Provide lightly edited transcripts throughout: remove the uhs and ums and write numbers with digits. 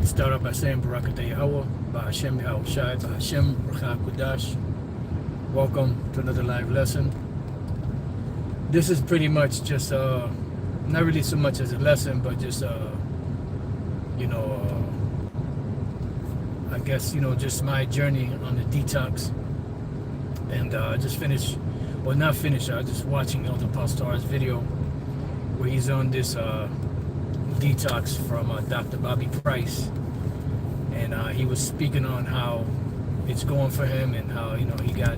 start off by saying Barakatah Yahweh, Ba'ashem Yahweh Shai, Ba'ashem Ruach Kudash. Welcome to another live lesson. This is pretty much just, not really so much as a lesson, but just, I guess, just my journey on the detox. And I just finished, well, not finished, I was just watching Elder Apostle Ahrayamlab's video where he's on this detox from Dr. Bobby Price. And he was speaking on how it's going for him and how, he got,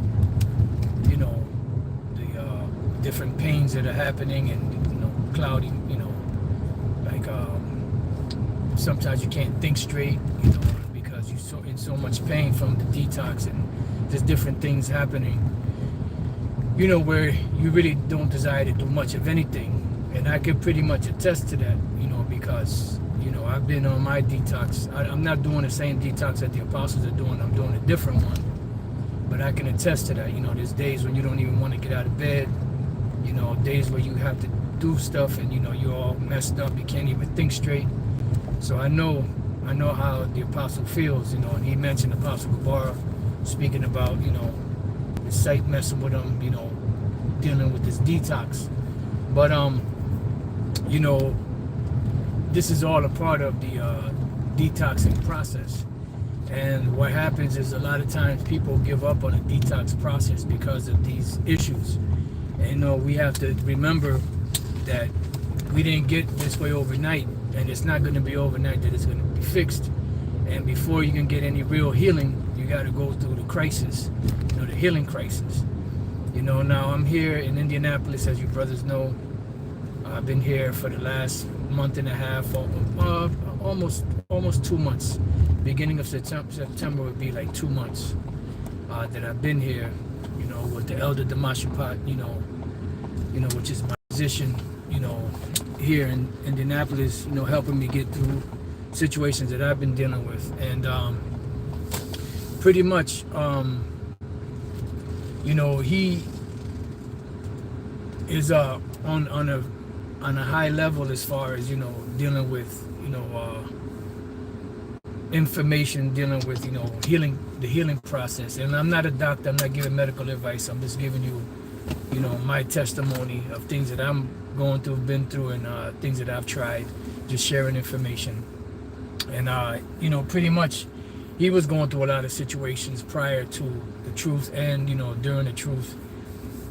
the different pains that are happening and, cloudy, like sometimes you can't think straight, because you're in so much pain from the detox and there's different things happening, where you really don't desire to do much of anything. And I can pretty much attest to that, because, I've been on my detox. I'm not doing the same detox that the apostles are doing. I'm doing a different one. But I can attest to that. There's days when you don't even want to get out of bed. Days where you have to do stuff and, you're all messed up. You can't even think straight. So I know how the apostle feels, and he mentioned Apostle Gabar speaking about, his sight messing with him, dealing with this detox. But, this is all a part of the detoxing process. And what happens is a lot of times people give up on the detox process because of these issues. And we have to remember that we didn't get this way overnight, and it's not going to be overnight that it's going to be fixed. And before you can get any real healing, you got to go through the crisis, the healing crisis. Now I'm here in Indianapolis, as you brothers know. I've been here for the last month and a half, almost 2 months. Beginning of September would be like 2 months that I've been here, with the Elder Apostle which is my position, here in Indianapolis, helping me get through situations that I've been dealing with. And pretty much, he is on a high level as far as, dealing with, information, dealing with, the healing process. And I'm not a doctor, I'm not giving medical advice, I'm just giving you, my testimony of things that I'm going through, been through, and things that I've tried, just sharing information. And, pretty much he was going through a lot of situations prior to the truth and, during the truth.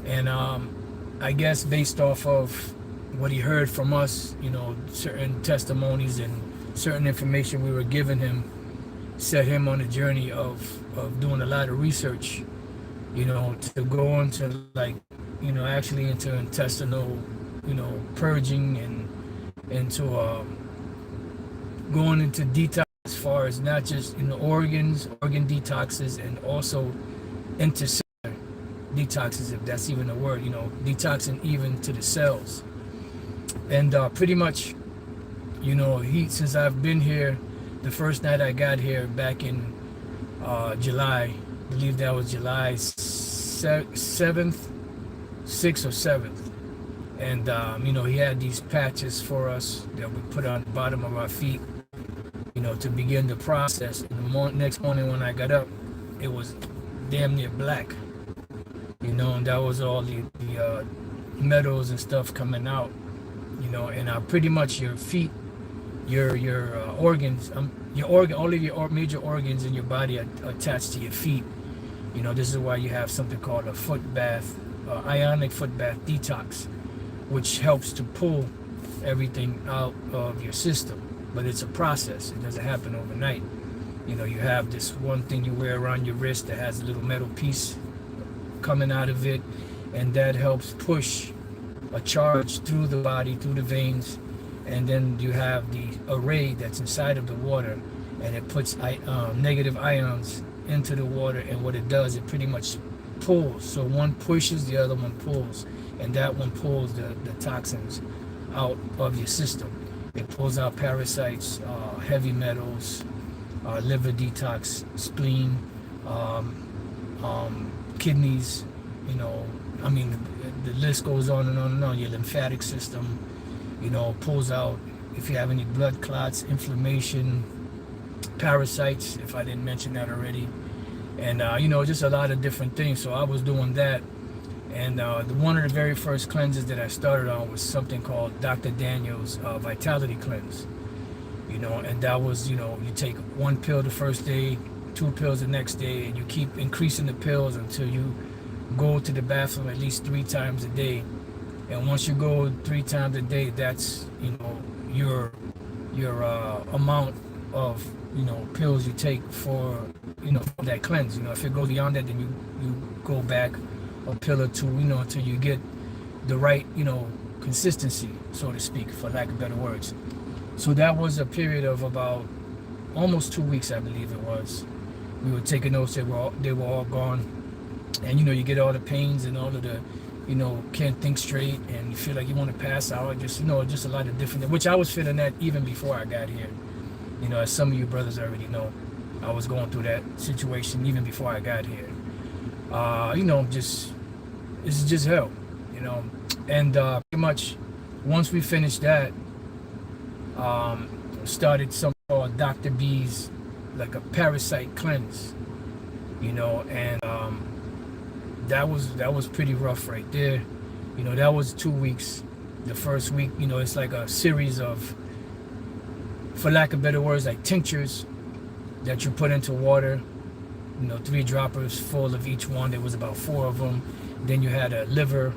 And I guess based off of what he heard from us, certain testimonies and certain information we were giving him, set him on a journey of doing a lot of research, to go into actually into intestinal, purging and into going into detox as far as not just organ detoxes, and also intercellular detoxes, if that's even a word, detoxing even to the cells. And pretty much, since I've been here, the first night I got here back in July, I believe that was July 7th, 6th or 7th. And, he had these patches for us that we put on the bottom of our feet, to begin the process. And the next morning when I got up, it was damn near black, and that was all the metals and stuff coming out. And pretty much your feet, your organs, all of your major organs in your body are attached to your feet. This is why you have something called a foot bath, ionic foot bath detox, which helps to pull everything out of your system. But it's a process. It doesn't happen overnight. You have this one thing you wear around your wrist that has a little metal piece coming out of it, and that helps push a charge through the body, through the veins. And then you have the array that's inside of the water, and it puts negative ions into the water, and what it does, it pretty much pulls. So one pushes, the other one pulls, and that one pulls the toxins out of your system. It pulls out parasites, heavy metals, liver detox, spleen, kidneys, the list goes on and on and on. Your lymphatic system, pulls out if you have any blood clots, inflammation, parasites, if I didn't mention that already. And, you know, just a lot of different things. So I was doing that. And one of the very first cleanses that I started on was something called Dr. Daniel's Vitality Cleanse. You know, and that was, you know, you take 1 pill the first day, 2 pills the next day, and you keep increasing the pills until you go to the bathroom at least 3 times a day. And once you go 3 times a day, that's, you know, your amount of, you know, pills you take for, you know, for that cleanse. You know, if it goes beyond that, then you go back a pill or 2, you know, until you get the right, you know, consistency, so to speak, for lack of better words. So that was a period of about almost 2 weeks, I believe it was. We were taking those, they were all gone. And, you know, you get all the pains and all of the, you know, can't think straight, and you feel like you want to pass out. Just, you know, just a lot of different, which I was feeling that even before I got here. You know, as some of you brothers already know, I was going through that situation even before I got here. You know, just, it's just hell, you know. And pretty much once we finished that, started something called Dr. B's, like a parasite cleanse, you know, and that was pretty rough right there. You know, that was 2 weeks. The first week, you know, it's like a series of, for lack of better words, like tinctures that you put into water, you know, 3 droppers full of each one. There was about 4 of them. Then you had a liver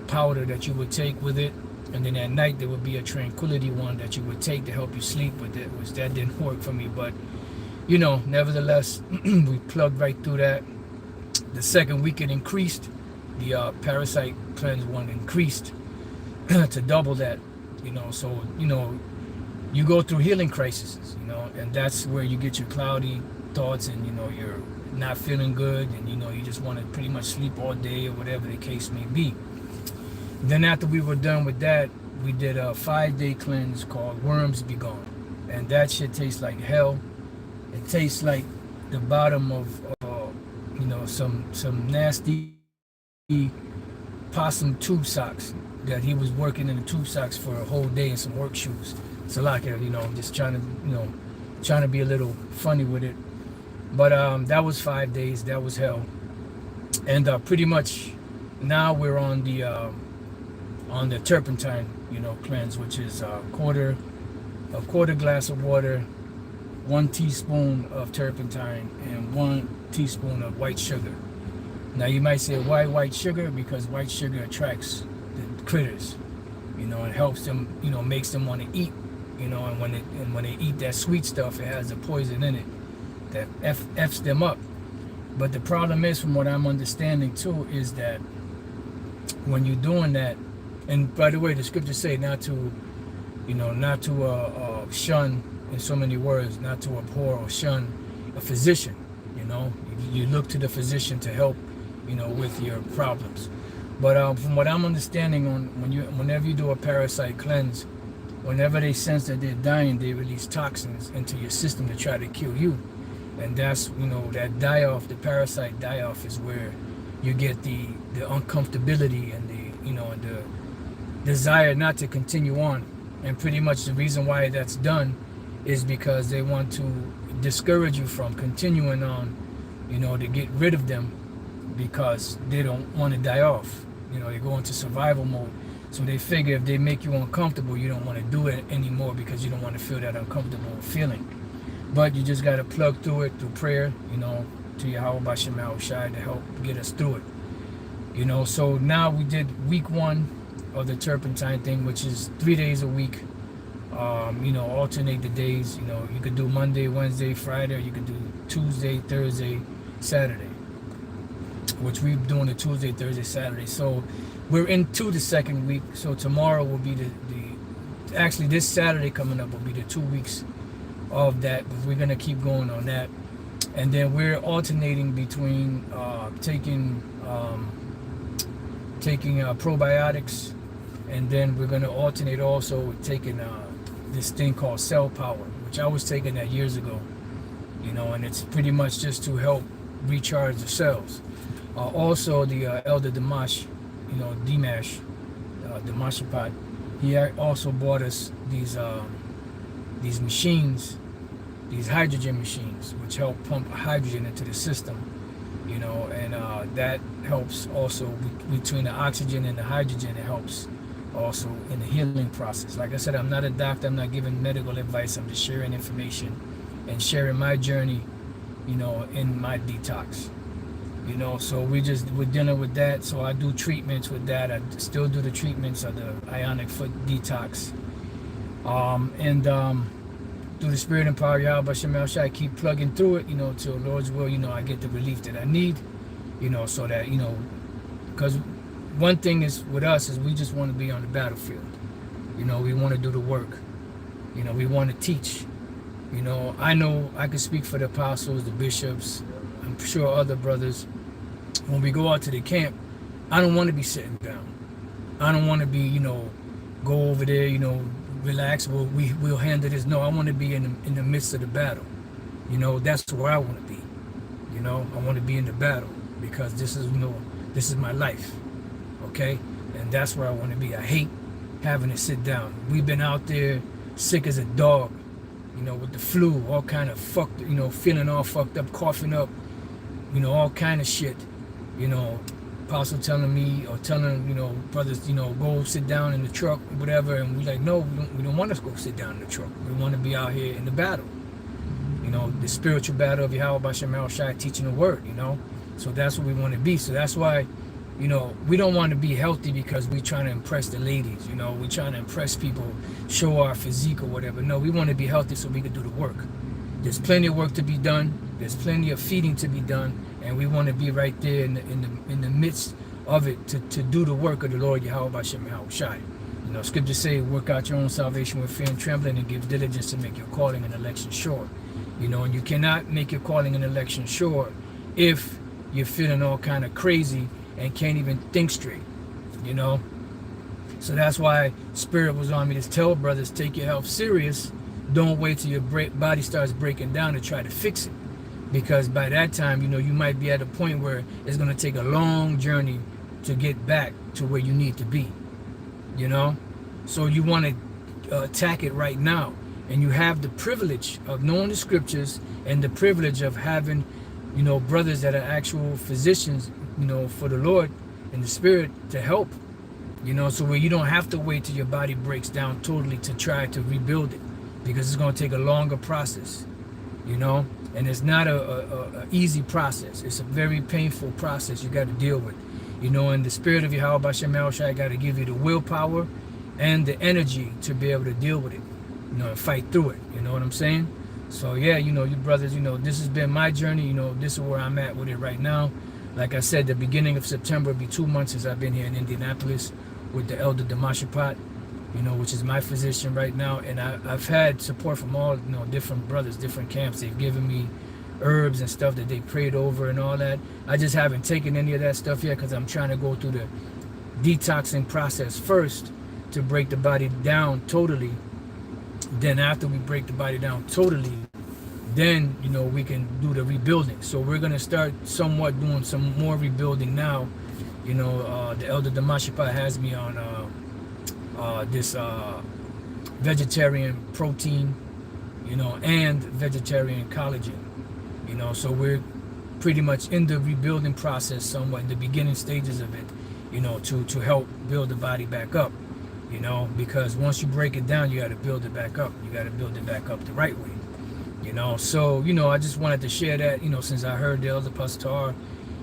powder that you would take with it. And then at night there would be a tranquility one that you would take to help you sleep with it, which that didn't work for me. But, you know, nevertheless, we plugged right through that. The second week it increased. The parasite cleanse one increased to double that, you know. So, you know, you go through healing crises, you know, and that's where you get your cloudy thoughts, and, you know, you're not feeling good, and, you know, you just want to pretty much sleep all day or whatever the case may be. Then after we were done with that, we did a 5-day cleanse called Worms Be Gone. And that shit tastes like hell. It tastes like the bottom of, you know, some nasty possum tube socks that he was working in the tube socks for a whole day in some work shoes. So like, you know, just trying to be a little funny with it. But that was 5 days. That was hell. And pretty much now we're on the turpentine, you know, cleanse, which is a quarter glass of water, 1 teaspoon of turpentine, and 1 teaspoon of white sugar. Now you might say, why white sugar? Because white sugar attracts the critters, you know, and helps them, you know, makes them want to eat, you know, and when they eat that sweet stuff, it has a poison in it that F's them up. But the problem is, from what I'm understanding too, is that when you're doing that, and by the way, the scriptures say not to, you know, not to shun, in so many words, not to abhor or shun a physician. You know, you look to the physician to help, you know, with your problems. But from what I'm understanding, whenever you do a parasite cleanse, whenever they sense that they're dying, they release toxins into your system to try to kill you. And that's, you know, that die-off, the parasite die-off, is where you get the uncomfortability and the, you know, and the desire not to continue on. And pretty much the reason why that's done is because they want to discourage you from continuing on, you know, to get rid of them, because they don't want to die off. You know, they go into survival mode. So they figure if they make you uncomfortable, you don't want to do it anymore, because you don't want to feel that uncomfortable feeling. But you just got to plug through it through prayer, you know, to Yahweh Bashem Yahushai to help get us through it. You know, so now we did week 1 of the turpentine thing, which is 3 days a week. You know, alternate the days. You know, you could do Monday, Wednesday, Friday, or you could do Tuesday, Thursday, Saturday, which we're doing the Tuesday, Thursday, Saturday. So we're into the second week. So tomorrow will be actually this Saturday coming up will be the 2 weeks of that, but we're gonna keep going on that. And then we're alternating between taking probiotics, and then we're gonna alternate also with taking this thing called Cell Power, which I was taking that years ago, you know, and it's pretty much just to help recharge the cells. Also, the Elder Dimash, you know, Dimash, Dimashapad, he also bought us these machines these hydrogen machines, which help pump hydrogen into the system, you know, and that helps also between the oxygen and the hydrogen. It helps also in the healing process. Like I said, I'm not a doctor, I'm not giving medical advice, I'm just sharing information and sharing my journey, you know, in my detox. You know, so we're dealing with that. So I do treatments with that. I still do the treatments of the ionic foot detox. Through the spirit and power of Yahweh Shem Shai, I keep plugging through it, you know, till Lord's will, you know, I get the relief that I need, you know, so that, you know, because one thing is with us is we just want to be on the battlefield. You know, we want to do the work. You know, we want to teach. You know I can speak for the apostles, the bishops, I'm sure other brothers. When we go out to the camp, I don't want to be sitting down. I don't want to be, you know, go over there, you know, relax, we'll handle this. No, I want to be in the midst of the battle. You know, that's where I want to be. You know, I want to be in the battle because this is, you know, this is my life. Okay? And that's where I want to be. I hate having to sit down. We've been out there sick as a dog, you know, with the flu, all kind of fucked, you know, feeling all fucked up, coughing up, you know, all kind of shit. You know, Apostle telling me or telling, you know, brothers, you know, go sit down in the truck, whatever. And we're like, no, we don't want to go sit down in the truck. We want to be out here in the battle. You know, the spiritual battle of Yahweh Shem Shai, teaching the word, you know. So that's what we want to be. So that's why, you know, we don't want to be healthy because we're trying to impress the ladies, you know. We're trying to impress people, show our physique or whatever. No, we want to be healthy so we can do the work. There's plenty of work to be done. There's plenty of feeding to be done. And we want to be right there in the midst of it to do the work of the Lord Yahweh Shem Shai. You know, scriptures say, work out your own salvation with fear and trembling, and give diligence to make your calling and election sure. You know, and you cannot make your calling and election sure if you're feeling all kind of crazy and can't even think straight, you know. So that's why Spirit was on me to tell brothers, take your health serious. Don't wait till your body starts breaking down to try to fix it. Because by that time, you know, you might be at a point where it's going to take a long journey to get back to where you need to be, you know. So you want to attack it right now. And you have the privilege of knowing the scriptures and the privilege of having, you know, brothers that are actual physicians, you know, for the Lord and the Spirit to help, you know, so where you don't have to wait till your body breaks down totally to try to rebuild it, because it's going to take a longer process, you know. And it's not a easy process. It's a very painful process you got to deal with. You know, and the Spirit of Yahweh Shem Shai got to give you the willpower and the energy to be able to deal with it, you know, and fight through it. You know what I'm saying? So, yeah, you know, you brothers, you know, this has been my journey. You know, this is where I'm at with it right now. Like I said, the beginning of September will be 2 months since I've been here in Indianapolis with the Elder Apostle, you know, which is my physician right now. And I've had support from all, you know, different brothers, different camps. They've given me herbs and stuff that they prayed over and all that. I just haven't taken any of that stuff yet because I'm trying to go through the detoxing process first to break the body down totally. Then after we break the body down totally, then, you know, we can do the rebuilding. So we're going to start somewhat doing some more rebuilding now. You know, the Elder Apostle has me on this vegetarian protein, you know, and vegetarian collagen, you know. So we're pretty much in the rebuilding process somewhat, in the beginning stages of it, you know, to help build the body back up, you know, because once you break it down, you got to build it back up. You got to build it back up the right way, you know. So, you know, I just wanted to share that, you know, since I heard the Elder Apostle,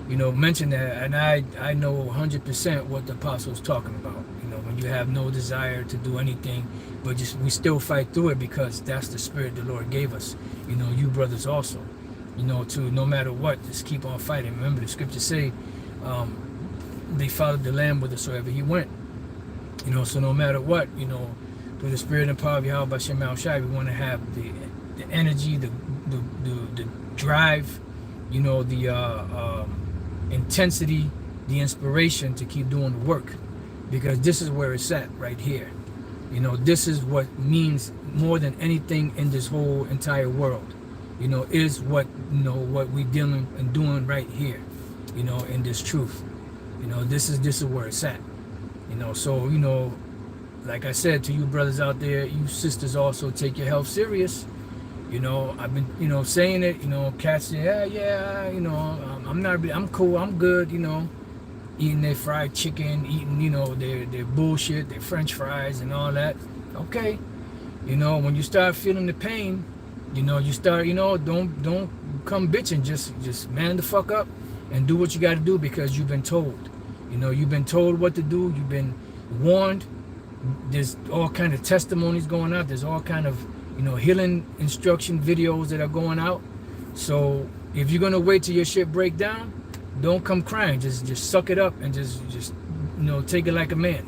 you know, mention that, and I know 100% what the apostle is talking about. You know, when you have no desire to do anything, but just we still fight through it because that's the Spirit the Lord gave us. You know, you brothers also, you know, to no matter what, just keep on fighting. Remember the scriptures say, they followed the Lamb whithersoever he went. You know, so no matter what, you know, through the Spirit and power of Yahweh Shem Shai, we want to have the energy, the drive, you know, the intensity, the inspiration to keep doing the work, because this is where it's at right here. You know, this is what means more than anything in this whole entire world, you know, is what, you know, what we dealing and doing right here, you know, in this truth. You know, this is where it's at, you know. So, you know, like I said to you brothers out there, you sisters also, take your health serious. You know, I've been, you know, saying it, you know, cats say, yeah, you know, I'm cool, I'm good, you know, eating their fried chicken, eating, you know, their bullshit, their French fries and all that. Okay. You know, when you start feeling the pain, you know, you start, you know, don't come bitching. Just man the fuck up and do what you got to do, because you've been told. You know, you've been told what to do. You've been warned. There's all kind of testimonies going out. There's all kind of, you know, healing instruction videos that are going out. So if you're gonna wait till your shit break down, don't come crying. Just suck it up and just you know, take it like a man,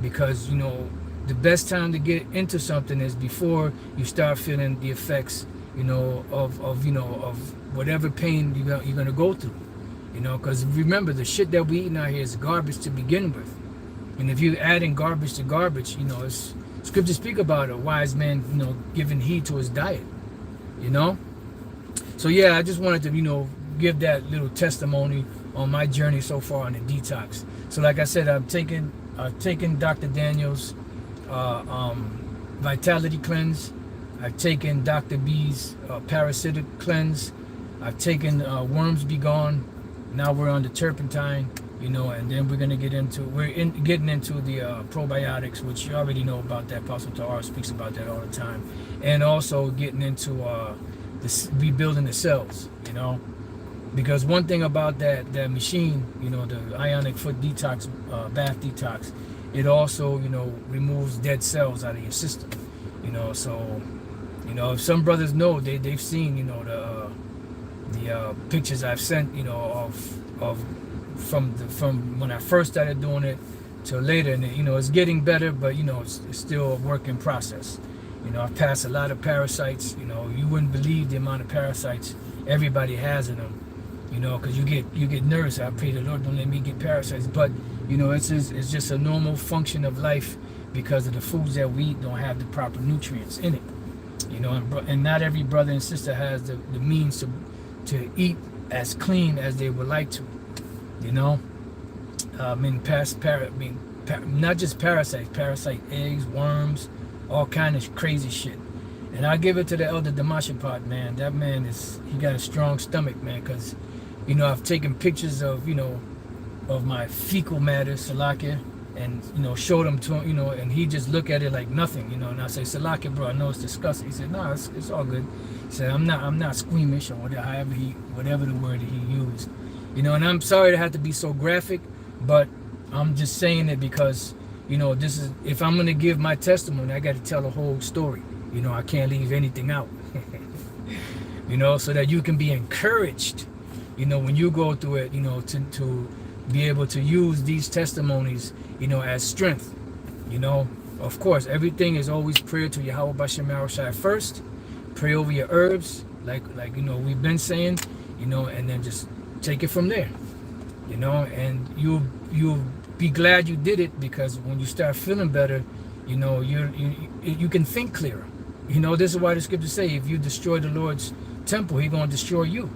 because you know the best time to get into something is before you start feeling the effects, you know, of you know, of whatever pain you're gonna go through. You know, because remember, the shit that we eating out here is garbage to begin with, and if you're adding garbage to garbage, you know, it's scriptures speak about a wise man, you know, giving heed to his diet. You know, so yeah, I just wanted to, you know, give that little testimony on my journey so far on the detox. So like I said, I've taken Dr. Daniel's Vitality Cleanse. I've taken Dr. B's Parasitic Cleanse. I've taken Worms Be Gone. Now we're on the Turpentine, you know, and then we're gonna getting into the probiotics, which you already know about. That Apostle Ahrayamlab speaks about that all the time, and also getting into rebuilding the cells, you know, because one thing about that machine, you know, the ionic foot detox, bath detox, it also, you know, removes dead cells out of your system, you know. So, you know, if some brothers know, they've seen, you know, the pictures I've sent, you know, of from when I first started doing it till later, and you know, it's getting better, but you know, it's still a work in process. You know, I've passed a lot of parasites. You know, you wouldn't believe the amount of parasites everybody has in them. You know, because you get nervous. I pray the Lord don't let me get parasites, but you know, it's just a normal function of life, because of the foods that we eat don't have the proper nutrients in it. You know, and not every brother and sister has the means to eat as clean as they would like to. You know, not just parasite eggs, worms, all kind of crazy shit. And I give it to the Elder Damashapot, man. That man he got a strong stomach, man, because, you know, I've taken pictures of, you know, of my fecal matter, Salakia, and, you know, showed him to him, you know, and he just look at it like nothing, you know, and I say, Salakia, bro, I know it's disgusting. He said, no, it's all good. He said, I'm not squeamish, or whatever the word that he used. You know, and I'm sorry to have to be so graphic, but I'm just saying it because, you know, this is, if I'm going to give my testimony, I got to tell the whole story. You know, I can't leave anything out. You know, so that you can be encouraged, you know, when you go through it, you know, to be able to use these testimonies, you know, as strength. You know, of course, everything is always prayer to Yahweh Bashem Yahushai first. Pray over your herbs, like you know, we've been saying, you know, and then just take it from there, you know, and you'll be glad you did it, because when you start feeling better, you know, you can think clearer. You know, this is why the scriptures say, if you destroy the Lord's temple, He's going to destroy you.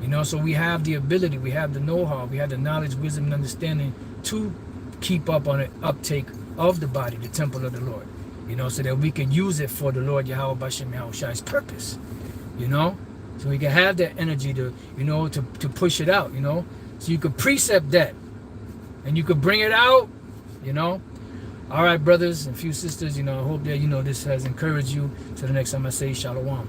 You know, so we have the ability, we have the know-how, we have the knowledge, wisdom, and understanding to keep up on the uptake of the body, the temple of the Lord. You know, so that we can use it for the Lord Yahweh Bashem Yahushai's purpose. You know, so we can have that energy to, you know, to push it out, you know. So you could precept that, and you could bring it out, you know. All right, brothers and few sisters, you know, I hope that, you know, this has encouraged you. Till the next time I say Shalom.